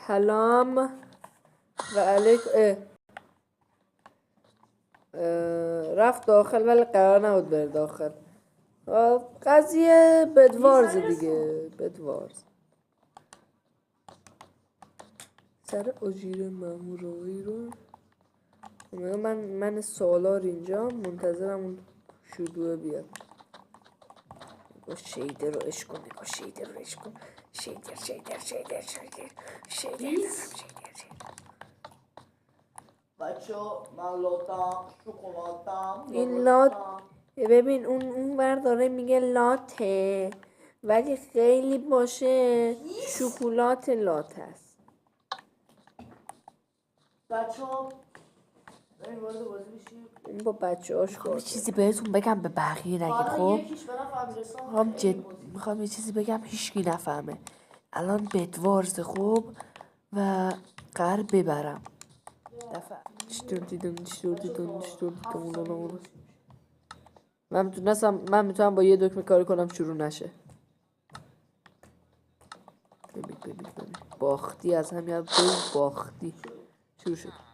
سلام و علیکم. رفت داخل ولی قرار نبود بره داخل. قضیه بدوارز دیگه. بدوارز سر اجیر مامورایی رو من سالار اینجا منتظرم اون شروع بیاد. شیدر رو اش کن. شیدر بچه من لاتم شکلاتم این لات ببین اون داره میگه لاته ولی خیلی باشه شکلات لات هست. بچه بریم وارد بازی بشیم. این با بچه هاش میخوام یه چیزی بهتون بگم به بقیه نگید. خب میخوام یه چیزی بگم هیچکی نفهمه. الان بدوارز خوب و قرار ببرم. چطور دیدم من میتونم با یه دکمه کاری کنم شروع نشه. ببین باختی از همین باختی شروع شد.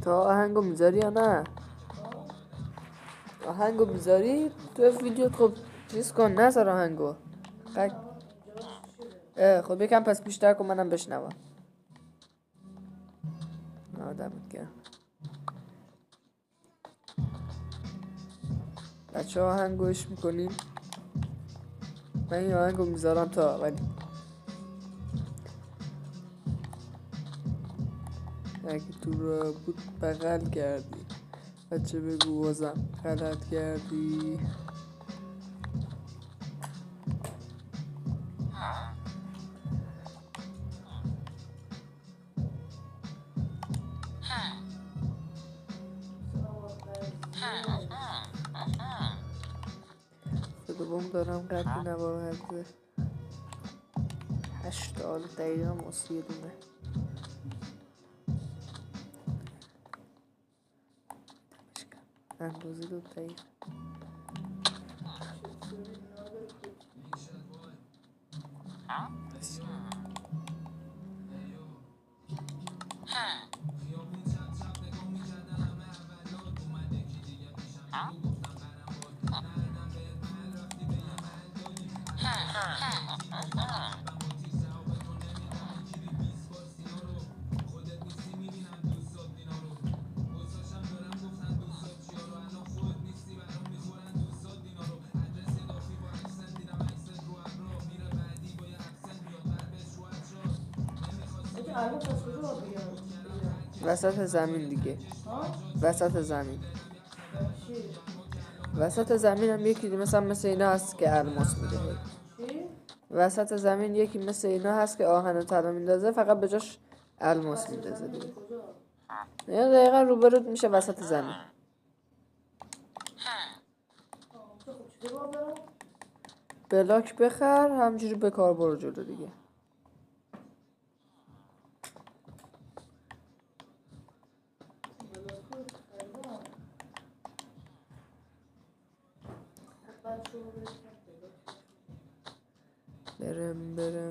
تا آهنگو میذاری یا نه؟ آهنگو میذاری؟ تو ویدیو خب چیز کن نذار آهنگو. خب یکم پس بیشتر کن منم بشنوم. آدمت گرم. بچه ها آهنگو اش میکنین؟ من این آهنگو میذارم تا ولی اگه تو را بود بغل کردی بچه بگو بازم غلط کردی. دوم دارم قطعی نوارده 80 دقیقه موسیقی دونه اندازه 2 دقیقه. وسط زمین دیگه. وسط زمین. وسط زمین هم یکی مثل اینا هست که الماس میده. وسط زمین یکی مثل اینا هست که آهن و طلا میندازه فقط به جاش الماس میندازه دیگه. یا دقیقا روبرود میشه وسط زمین. بلاک بخر همجوری به کار برو جلو دیگه. برم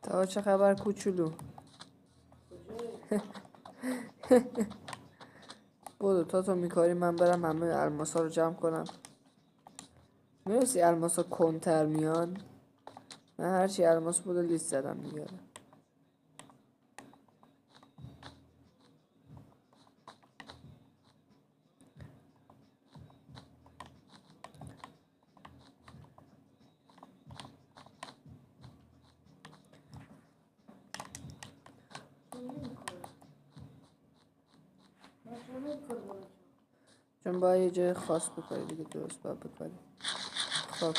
تا چه خبر کوچولو؟ بودو تا تو میکاری من برم همه الماسا رو جمع کنم. میرسی الماسا کنتر میان. من هرچی الماس بوده لیست زدم دیگه. چون باید یه جای خاص بکنی دیگه، درست باید بکنی. خب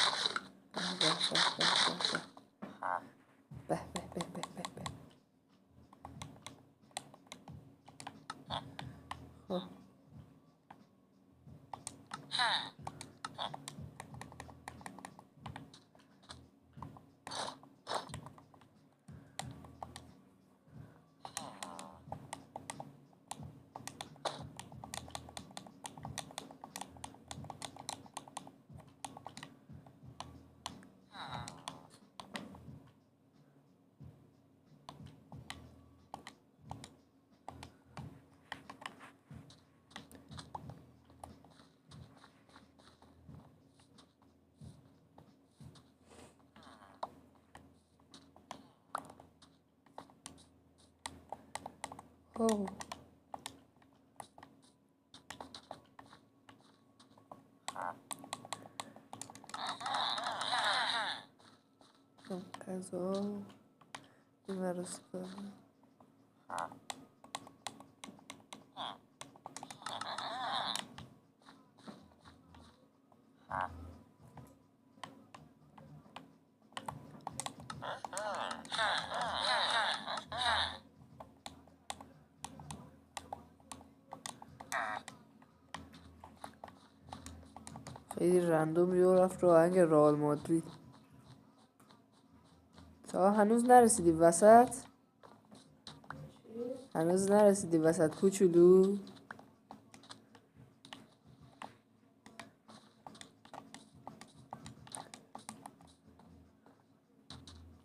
به به به به به به. خب اوه. غذا این ورس کنم. خیلی رندوم یو رفت رو آهنگ رئال مادرید. تا هنوز نرسیدی وسط؟ هنوز نرسیدی وسط کوچولو؟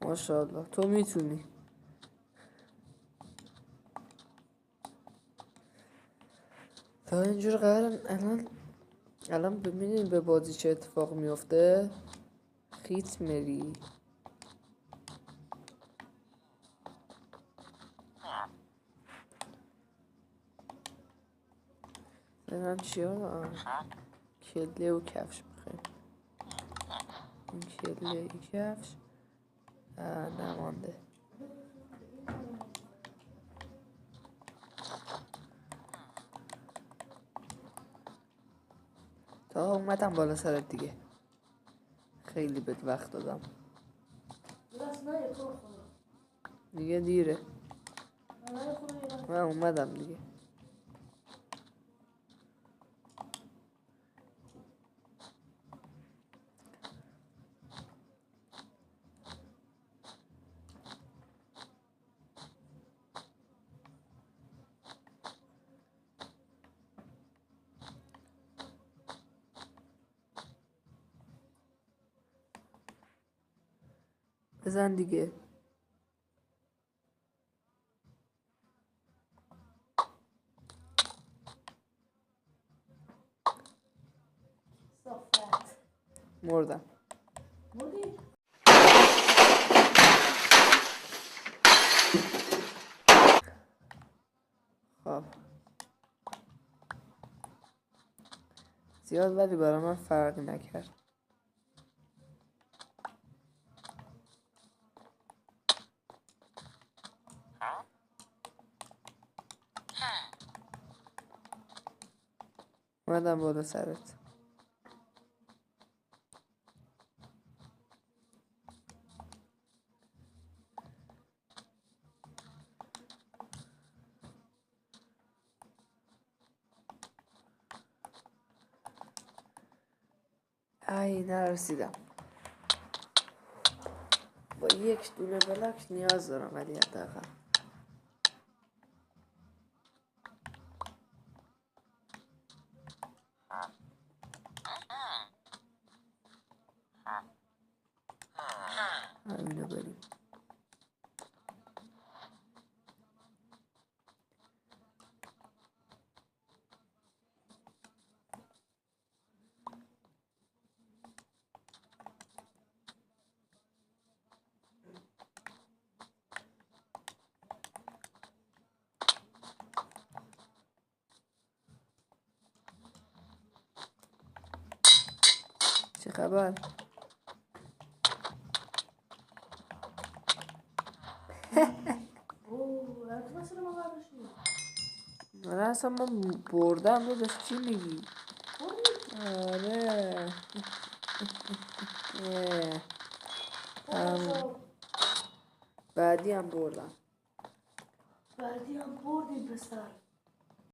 ماشاءالله تو میتونی. تا اینجور قرارن الان ببینید به بازی چه اتفاق میفته. خیت مری ببینم چیا. کله و کفش بخیر. این کله این کفش نمانده. تا اومدم بالا سرت دیگه. خیلی بهت وقت دادم دیگه، دیره. من اومدم دیگه. بزن دیگه. مردم. خب زیاد ولی برای من فرق نکرد. اومدم بالا سرت. ای نرسیدم. با یک دونه بلاک نیاز دارم ولی حداقل. همینو بریم. چه خبر؟ من اصلا من بردم داداش، چی میگی؟ آره بعدی هم بردم. بعدی هم بردیم پسر.